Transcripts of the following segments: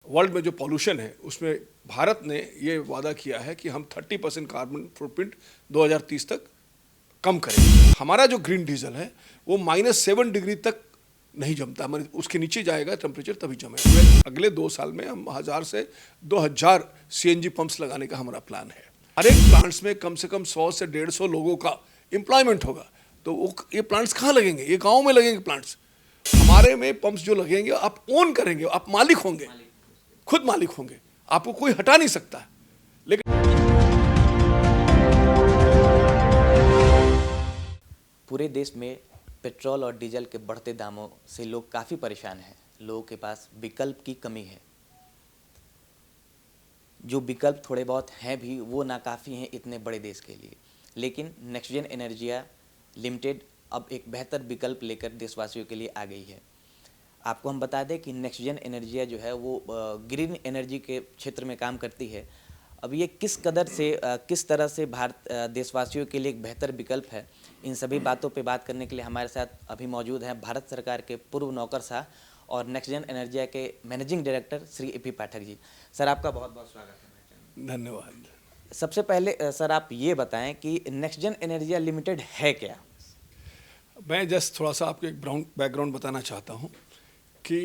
World में जो pollution है उसमें भारत ने ये वादा किया है कि हम 30% कार्बन फुटप्रिंट 2030 तक कम करेंगे। हमारा जो ग्रीन डीजल है वो -7 डिग्री तक नहीं जमता, हमारे उसके नीचे जाएगा टेम्परेचर तभी जमेगा। अगले 2 साल में हम 1000 से 2000 सीएनजी पंप्स लगाने का हमारा प्लान है। हर एक प्लांट्स में कम से कम 100 से 150 लोगों का एम्प्लॉयमेंट होगा। तो वो ये प्लांट्स कहाँ लगेंगे? ये गाँव में लगेंगे प्लांट्स। हमारे में पंप्स जो लगेंगे आप ओन करेंगे, आप मालिक होंगे, खुद मालिक होंगे, आपको कोई हटा नहीं सकता। लेकिन पूरे देश में पेट्रोल और डीजल के बढ़ते दामों से लोग काफ़ी परेशान हैं। लोगों के पास विकल्प की कमी है। जो विकल्प थोड़े बहुत हैं भी वो नाकाफ़ी हैं इतने बड़े देश के लिए। लेकिन नेक्स्टजेन एनर्जिया लिमिटेड अब एक बेहतर विकल्प लेकर देशवासियों के लिए आ गई है। आपको हम बता दें कि नेक्स्टजेन एनर्जिया जो है वो ग्रीन एनर्जी के क्षेत्र में काम करती है। अब ये किस तरह से भारत देशवासियों के लिए एक बेहतर विकल्प है, इन सभी बातों पे बात करने के लिए हमारे साथ अभी मौजूद हैं भारत सरकार के पूर्व नौकरशाह और नेक्स्टजेन एनर्जिया के managing director Shri AP. Pathak ji. Sir, आपका बहुत बहुत स्वागत है। धन्यवाद। सबसे पहले सर आप ये बताएं कि नेक्स्टजेन एनर्जिया लिमिटेड है क्या? मैं जस्ट थोड़ा सा आपको एक बैकग्राउंड बताना चाहता हूँ कि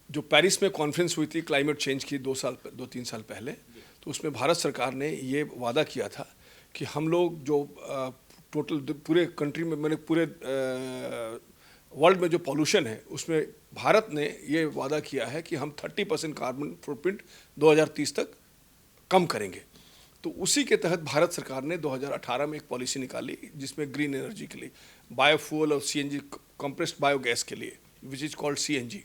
जो पेरिस में कॉन्फ्रेंस हुई थी क्लाइमेट चेंज की 2-3 साल पहले, तो उसमें भारत सरकार ने ये वादा किया था कि हम लोग जो टोटल पूरे कंट्री में, मैंने पूरे वर्ल्ड में जो पॉल्यूशन है उसमें भारत ने ये वादा किया है कि हम 30% कार्बन फुटप्रिंट 2030 तक कम करेंगे। तो उसी के तहत भारत सरकार ने 2018 में एक पॉलिसी निकाली जिसमें ग्रीन एनर्जी के लिए, बायोफ्यूल और सीएनजी कंप्रेस्ड बायोगैस के लिए, विच इज़ कॉल्ड सीएनजी।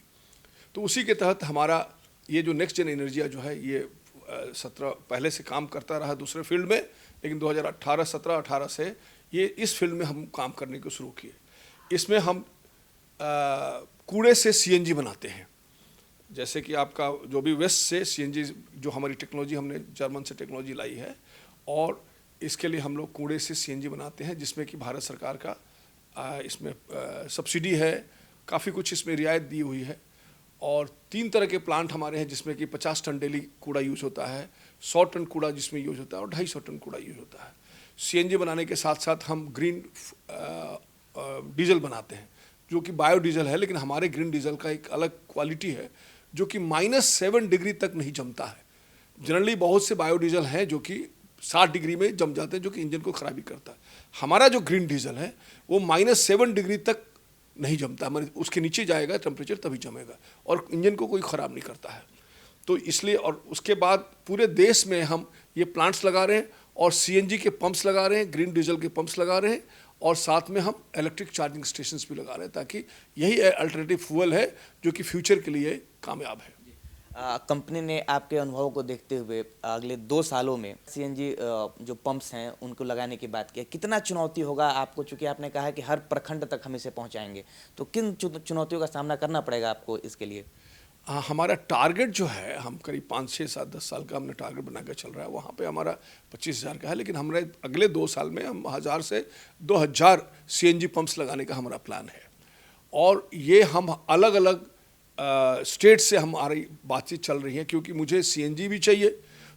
तो उसी के तहत हमारा ये जो नेक्स्ट जेन एनर्जिया जो है ये 17 पहले से काम करता रहा दूसरे फील्ड में, लेकिन 2017-18 से ये इस फील्ड में हम काम करने को शुरू किए। इसमें हम कूड़े से सीएनजी बनाते हैं। जैसे कि आपका जो भी वेस्ट से सीएनजी, जो हमारी टेक्नोलॉजी हमने जर्मन से टेक्नोलॉजी लाई है, और इसके लिए हम लोग कूड़े से सीएनजी बनाते हैं जिसमें कि भारत सरकार का इसमें सब्सिडी है, काफ़ी कुछ इसमें रियायत दी हुई है। और 3 तरह के प्लांट हमारे हैं जिसमें कि 50 टन डेली कूड़ा यूज़ होता है, 100 टन कूड़ा जिसमें यूज़ होता है और 250 टन कूड़ा यूज़ होता है। सीएनजी बनाने के साथ साथ हम ग्रीन डीजल बनाते हैं जो कि बायोडीजल है, लेकिन हमारे ग्रीन डीजल का एक अलग क्वालिटी है जो कि -7 डिग्री तक नहीं जमता है। जनरली बहुत से बायोडीजल हैं जो कि 60 डिग्री में जम जाते हैं, जो कि इंजन को खराबी करता है। हमारा जो ग्रीन डीजल है वो -7 डिग्री तक नहीं जमता, हमारे उसके नीचे जाएगा टेम्परेचर तभी जमेगा और इंजन को कोई ख़राब नहीं करता है। तो इसलिए, और उसके बाद पूरे देश में हम ये प्लांट्स लगा रहे हैं और सीएनजी के पंप्स लगा रहे हैं, ग्रीन डीजल के पंप्स लगा रहे हैं, और साथ में हम इलेक्ट्रिक चार्जिंग स्टेशंस भी लगा रहे हैं ताकि यही अल्टरनेटिव फ्यूल है जो कि फ्यूचर के लिए कामयाब है। कंपनी ने आपके अनुभव को देखते हुए अगले 2 सालों में सीएनजी जो पंप्स हैं उनको लगाने की बात की, कितना चुनौती होगा आपको? चूँकि आपने कहा है कि हर प्रखंड तक हम इसे पहुँचाएंगे, तो किन चुनौतियों का सामना करना पड़ेगा आपको इसके लिए? हमारा टारगेट जो है, हम करीब 5, 6, 7, 10 साल का हमने टारगेट बनाकर चल रहा है। वहाँ पे हमारा 25,000 का है, लेकिन हमारे अगले 2 साल में हम 1000 से 2000 सीएनजी पंप्स लगाने का हमारा प्लान है। और ये हम अलग अलग स्टेट से हमारी बातचीत चल रही है, क्योंकि मुझे सीएनजी भी चाहिए,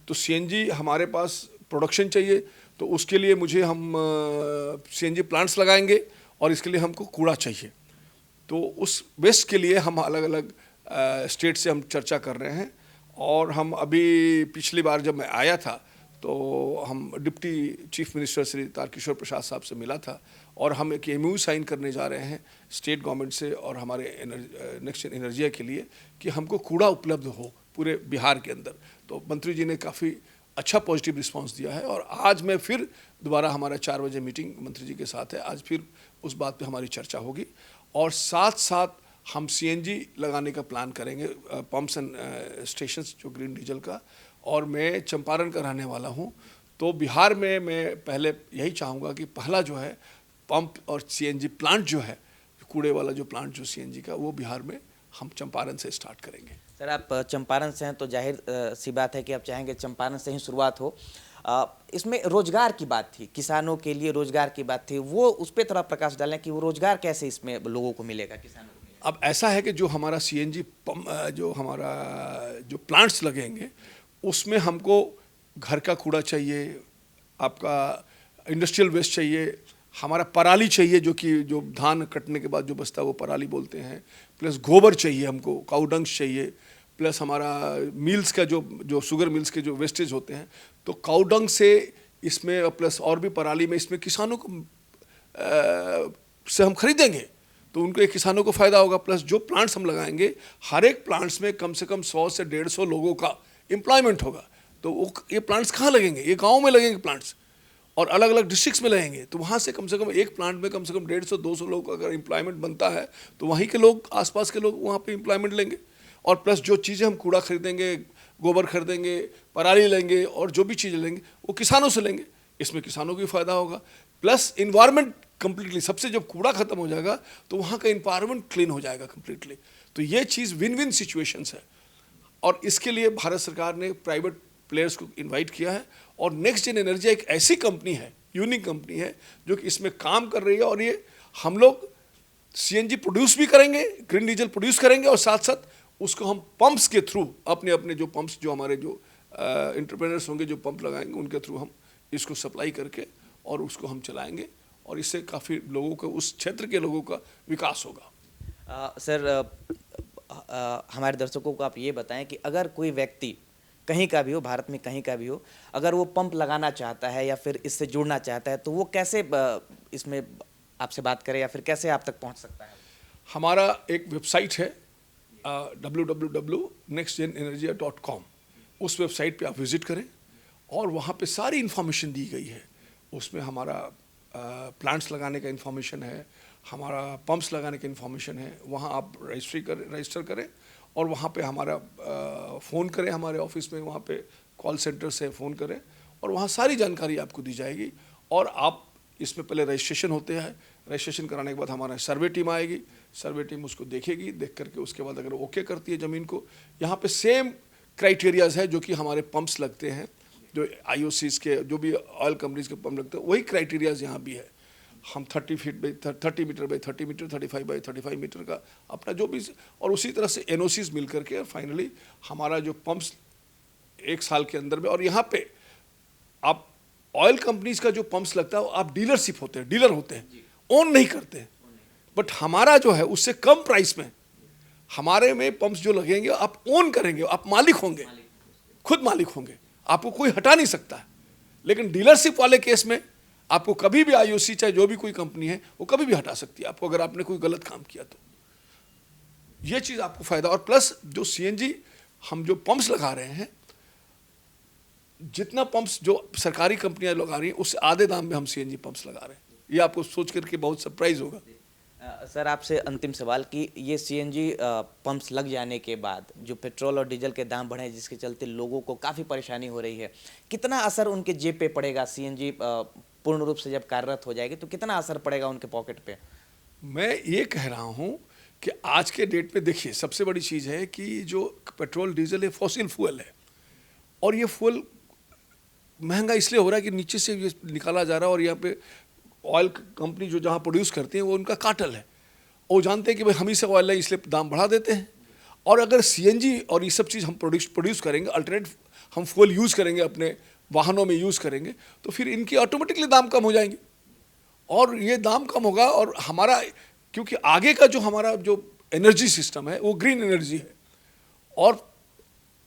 तो सीएनजी हमारे पास प्रोडक्शन चाहिए, तो उसके लिए मुझे हम सीएनजी प्लांट्स लगाएंगे और इसके लिए हमको कूड़ा चाहिए। तो उस वेस्ट के लिए हम अलग अलग स्टेट से हम चर्चा कर रहे हैं। और हम अभी पिछली बार जब मैं आया था तो हम deputy chief minister Shri Tarkishore Prasad साहब से मिला था और हम एक एमओयू साइन करने जा रहे हैं स्टेट गवर्नमेंट से और हमारे नेक्स्ट एनर्जिया के लिए कि हमको कूड़ा उपलब्ध हो पूरे बिहार के अंदर। तो मंत्री जी ने काफ़ी अच्छा पॉजिटिव रिस्पांस दिया है और आज मैं फिर दोबारा, हमारा 4 बजे मीटिंग मंत्री जी के साथ है, आज फिर उस बात पे हमारी चर्चा होगी। और साथ साथ हम सीएनजी लगाने का प्लान करेंगे, पंप्स एंड स्टेशंस जो ग्रीन डीजल का। और मैं चंपारण का रहने वाला हूँ, तो बिहार में मैं पहले यही चाहूँगा कि पहला जो है पंप और सीएनजी प्लांट जो है, कूड़े वाला जो प्लांट जो सीएनजी का, वो बिहार में हम चंपारण से स्टार्ट करेंगे। सर, आप चंपारण से हैं तो जाहिर सी बात है कि आप चाहेंगे चंपारण से ही शुरुआत हो। इसमें रोजगार की बात थी, किसानों के लिए रोजगार की बात थी, वो उस पर थोड़ा प्रकाश डालें कि वो रोजगार कैसे इसमें लोगों को मिलेगा, किसानों को मिलेगा। अब ऐसा है कि जो हमारा सीएनजी जो हमारा जो प्लांट्स लगेंगे उसमें हमको घर का कूड़ा चाहिए, आपका इंडस्ट्रियल वेस्ट चाहिए, हमारा पराली चाहिए जो कि जो धान कटने के बाद जो बचता है वो पराली बोलते हैं, प्लस गोबर चाहिए हमको, काऊ डंग्स चाहिए, प्लस हमारा मिल्स का जो शुगर मिल्स के जो वेस्टेज होते हैं तो काऊ डंग से इसमें प्लस और भी पराली में इसमें किसानों को से हम खरीदेंगे तो उनको एक किसानों को फ़ायदा होगा। प्लस जो प्लांट्स हम लगाएंगे हर एक प्लांट्स में कम से कम 100 से 150 लोगों का एम्प्लॉयमेंट होगा। तो वो ये प्लांट्स कहाँ लगेंगे? ये गाँव में लगेंगे प्लांट्स और अलग अलग डिस्ट्रिक्ट्स में लगेंगे। तो वहाँ से कम एक प्लांट में कम से कम 150-200 लोगों का अगर एम्प्लॉयमेंट बनता है तो वहीं के लोग, आसपास के लोग वहाँ पे एम्प्लॉयमेंट लेंगे। और प्लस जो चीज़ें हम कूड़ा खरीदेंगे, गोबर खरीदेंगे, पराली लेंगे और जो भी चीज़ें लेंगे वो किसानों से लेंगे, इसमें किसानों को भी फ़ायदा होगा। प्लस इन्वायरमेंट कम्प्लीटली, सबसे जब कूड़ा खत्म हो जाएगा तो वहाँ का इन्वायरमेंट क्लीन हो जाएगा कम्प्लीटली। तो ये चीज़ विन विन सिचुएशंस है और इसके लिए भारत सरकार ने प्राइवेट प्लेयर्स को इनवाइट किया है। और नेक्स्ट जेन एनर्जी एक ऐसी कंपनी है, यूनिक कंपनी है जो कि इसमें काम कर रही है और ये हम लोग सीएनजी प्रोड्यूस भी करेंगे, ग्रीन डीजल प्रोड्यूस करेंगे और साथ साथ उसको हम पंप्स के थ्रू अपने अपने जो पंप्स जो हमारे जो एंटरप्रेन्योर्स होंगे जो पंप लगाएंगे उनके थ्रू हम इसको सप्लाई करके और उसको हम चलाएंगे और इससे काफ़ी लोगों का, उस क्षेत्र के लोगों का विकास होगा। सर हमारे दर्शकों को आप ये बताएं कि अगर कोई व्यक्ति कहीं का भी हो, भारत में कहीं का भी हो, अगर वो पंप लगाना चाहता है या फिर इससे जुड़ना चाहता है तो वो कैसे इसमें आपसे बात करे या फिर कैसे आप तक पहुंच सकता है? हमारा एक वेबसाइट है www.nextgenenergia.com। उस वेबसाइट पे आप विज़िट करें और वहाँ पे सारी इन्फॉर्मेशन दी गई है। उसमें हमारा प्लांट्स लगाने का इन्फॉर्मेशन है, हमारा पंप्स लगाने का इन्फॉर्मेशन है। वहाँ आप रजिस्टर करें और वहाँ पे हमारा फ़ोन करें, हमारे ऑफिस में वहाँ पे कॉल सेंटर से फ़ोन करें और वहाँ सारी जानकारी आपको दी जाएगी। और आप इसमें पहले रजिस्ट्रेशन होते हैं, रजिस्ट्रेशन कराने के बाद हमारा सर्वे टीम आएगी, सर्वे टीम उसको देखेगी, देख करके उसके बाद अगर ओके करती है ज़मीन को, यहाँ पे सेम क्राइटेरियाज़ है जो कि हमारे पंप्स लगते हैं, जो IOCs के जो भी ऑयल कंपनीज़ के पंप लगते हैं वही क्राइटेरियाज़ यहाँ भी है। हम 30 feet by 30 metre by 30 metre, 35 by 35 metre का अपना जो भी, और उसी तरह से NOCs मिल करके फाइनली हमारा जो पंप्स 1 साल के अंदर में। और यहाँ पे आप ऑयल कंपनीज का जो पंप्स लगता है वो आप डीलरशिप होते हैं, डीलर होते हैं, ओन नहीं करते हैं। बट हमारा जो है उससे कम प्राइस में हमारे में पंप्स जो लगेंगे आप ओन करेंगे, आप मालिक होंगे, खुद मालिक होंगे, आपको कोई हटा नहीं सकता है। लेकिन डीलरशिप वाले केस में आपको कभी भी IOC चाहे जो भी कोई कंपनी है वो कभी भी हटा सकती है आपको, अगर आपने कोई गलत काम किया तो। ये चीज़ आपको फ़ायदा। और प्लस जो CNG हम जो पंप्स लगा रहे हैं, जितना पंप्स जो सरकारी कंपनियां लगा रही हैं उससे आधे दाम में हम CNG पंप्स लगा रहे हैं। ये आपको सोच करके बहुत सरप्राइज होगा। सर आपसे अंतिम सवाल कि ये CNG पंप्स लग जाने के बाद जो पेट्रोल और डीजल के दाम बढ़े जिसके चलते लोगों को काफ़ी परेशानी हो रही है, कितना असर उनके जेब पे पड़ेगा? CNG पूर्ण रूप से जब कार्यरत हो जाएगी तो कितना असर पड़ेगा उनके पॉकेट पे? मैं ये कह रहा हूँ कि आज के डेट में देखिए सबसे बड़ी चीज़ है कि जो पेट्रोल डीजल है फॉसिल फ्यूल है और ये फ्यूल महंगा इसलिए हो रहा है कि नीचे से ये निकाला जा रहा है और यहाँ पे ऑयल कंपनी जो जहाँ प्रोड्यूस करती हैं वो उनका काटल है। वो जानते हैं कि भाई हम ही से ऑयल है इसलिए दाम बढ़ा देते हैं। और अगर CNG और ये सब चीज़ हम प्रोड्यूस करेंगे, अल्टरनेट हम फ्यूल यूज़ करेंगे, अपने वाहनों में यूज़ करेंगे तो फिर इनकी ऑटोमेटिकली दाम कम हो जाएंगे और ये दाम कम होगा। और हमारा क्योंकि आगे का जो हमारा जो एनर्जी सिस्टम है वो ग्रीन एनर्जी है और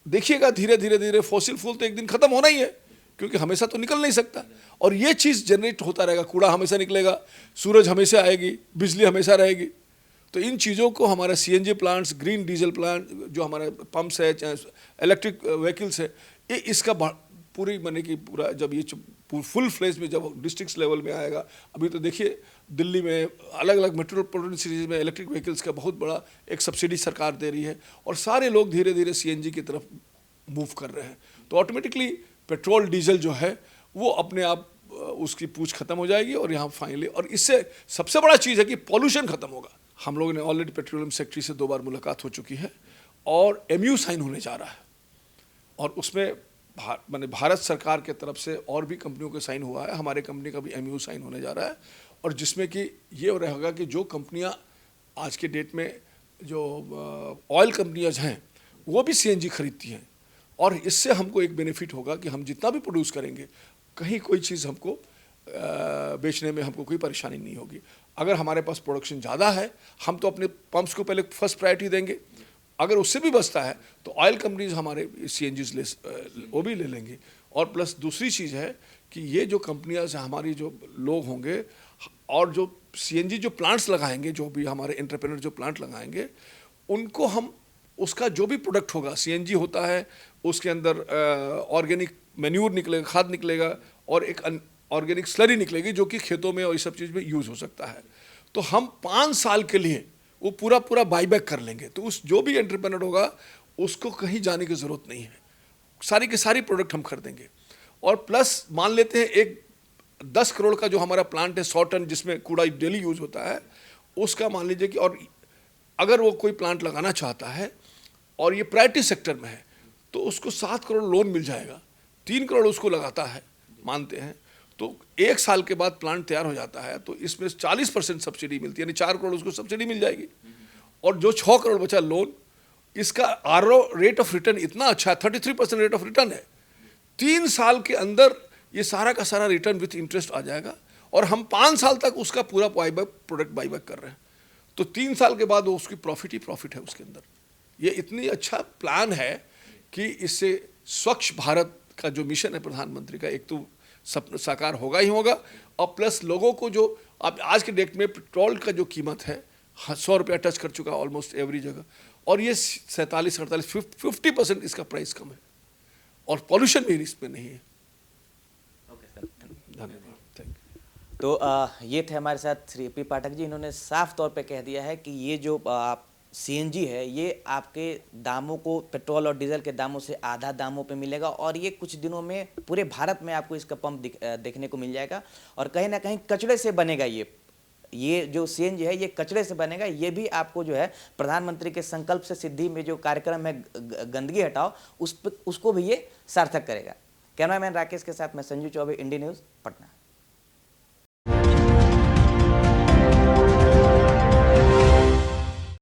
देखिएगा धीरे धीरे फॉसिल फ्यूल तो एक दिन ख़त्म होना ही है क्योंकि हमेशा तो निकल नहीं सकता। और ये चीज़ जनरेट होता रहेगा, कूड़ा हमेशा निकलेगा, सूरज हमेशा आएगी, बिजली हमेशा रहेगी। तो इन चीज़ों को हमारा CNG plants, green diesel plant जो हमारा पंप्स है, चाहे इलेक्ट्रिक व्हीकल्स है, ये इसका पूरी माने कि पूरा जब ये फुल फ्लेज में जब डिस्ट्रिक्ट लेवल में आएगा। अभी तो देखिए दिल्ली में अलग अलग मेट्रोपॉलिटन सिटीज़ में इलेक्ट्रिक व्हीकल्स का बहुत बड़ा एक सब्सिडी सरकार दे रही है और सारे लोग धीरे धीरे CNG की तरफ मूव कर रहे हैं। तो ऑटोमेटिकली पेट्रोल डीजल जो है वो अपने आप उसकी पूछ खत्म हो जाएगी और यहाँ फाइनली, और इससे सबसे बड़ा चीज़ है कि पॉल्यूशन खत्म होगा। हम लोगों ने ऑलरेडी पेट्रोलियम सेक्रेटरी से 2 बार मुलाकात हो चुकी है और MOU साइन होने जा रहा है और उसमें माने भारत सरकार के तरफ से और भी कंपनियों का साइन हुआ है, हमारे कंपनी का भी MOU साइन होने जा रहा है और जिसमें कि ये रहेगा कि जो कंपनियां आज के डेट में जो ऑयल कंपनियां हैं वो भी सीएनजी खरीदती हैं, और इससे हमको एक बेनिफिट होगा कि हम जितना भी प्रोड्यूस करेंगे कहीं कोई चीज़ हमको बेचने में हमको कोई परेशानी नहीं होगी। अगर हमारे पास प्रोडक्शन ज़्यादा है हम तो अपने पंप्स को पहले फर्स्ट प्रायोरिटी देंगे, अगर उससे भी बचता है तो ऑयल कंपनीज हमारे सीएनजीज वो भी ले लेंगे। और प्लस दूसरी चीज़ है कि ये जो कंपनियां हमारी जो लोग होंगे और जो सीएनजी जो प्लांट्स लगाएंगे, जो भी हमारे एंटरप्रेन्योर जो प्लांट लगाएंगे, उनको हम उसका जो भी प्रोडक्ट होगा, सीएनजी होता है उसके अंदर ऑर्गेनिक मैन्यूर निकलेगा, खाद निकलेगा, और एक ऑर्गेनिक स्लरी निकलेगी जो कि खेतों में और इस सब चीज़ में यूज़ हो सकता है। तो हम 5 साल के लिए वो पूरा बाईबैक कर लेंगे। तो उस जो भी एंटरप्रेन्योर होगा उसको कहीं जाने की ज़रूरत नहीं है, सारी की सारी प्रोडक्ट हम खरीदेंगे। और प्लस मान लेते हैं एक 10 करोड़ का जो हमारा प्लांट है 100 टन जिसमें कूड़ा डेली यूज़ होता है, उसका मान लीजिए कि, और अगर वो कोई प्लांट लगाना चाहता है और ये प्रायोरिटी सेक्टर में है तो उसको 7 करोड़ लोन मिल जाएगा, 3 करोड़ उसको लगाता है मानते हैं, तो 1 साल के बाद प्लांट तैयार हो जाता है तो इसमें 40% सब्सिडी मिलती है, यानी 4 करोड़ उसको सब्सिडी मिल जाएगी। और जो 6 करोड़ बचा लोन, इसका आरओ रेट ऑफ रिटर्न इतना अच्छा है, 33% रेट ऑफ रिटर्न है। 3 साल के अंदर ये सारा का सारा रिटर्न विथ इंटरेस्ट आ जाएगा, और हम 5 साल तक उसका पूरा प्रोडक्ट बाईबैक कर रहे हैं। तो 3 साल के बाद वो उसकी प्रॉफिट ही प्रॉफिट है उसके अंदर। ये इतनी अच्छा प्लान है कि इससे स्वच्छ भारत का जो मिशन है प्रधानमंत्री का, एक तो सपना साकार होगा ही होगा, और प्लस लोगों को जो अब आज के डेट में पेट्रोल का जो कीमत है 100 रुपया टच कर चुका ऑलमोस्ट एवरी जगह, और ये 47-48-50% इसका प्राइस कम है, और पॉल्यूशन भी इसमें नहीं है। धन्यवाद, थैंक यू। तो ये थे हमारे साथ श्री पी पाठक जी। इन्होंने साफ तौर पे कह दिया है कि ये जो सीएनजी है ये आपके दामों को पेट्रोल और डीजल के दामों से आधा दामों पे मिलेगा, और ये कुछ दिनों में पूरे भारत में आपको इसका पंप देखने को मिल जाएगा। और कहीं ना कहीं कचरे से बनेगा ये जो सीएनजी है ये कचरे से बनेगा। ये भी आपको जो है प्रधानमंत्री के संकल्प से सिद्धि में जो कार्यक्रम है गंदगी हटाओ उसको भी ये सार्थक करेगा। कैमरामैन राकेश के साथ मैं संजू चौबे, इंडी न्यूज़, पटना।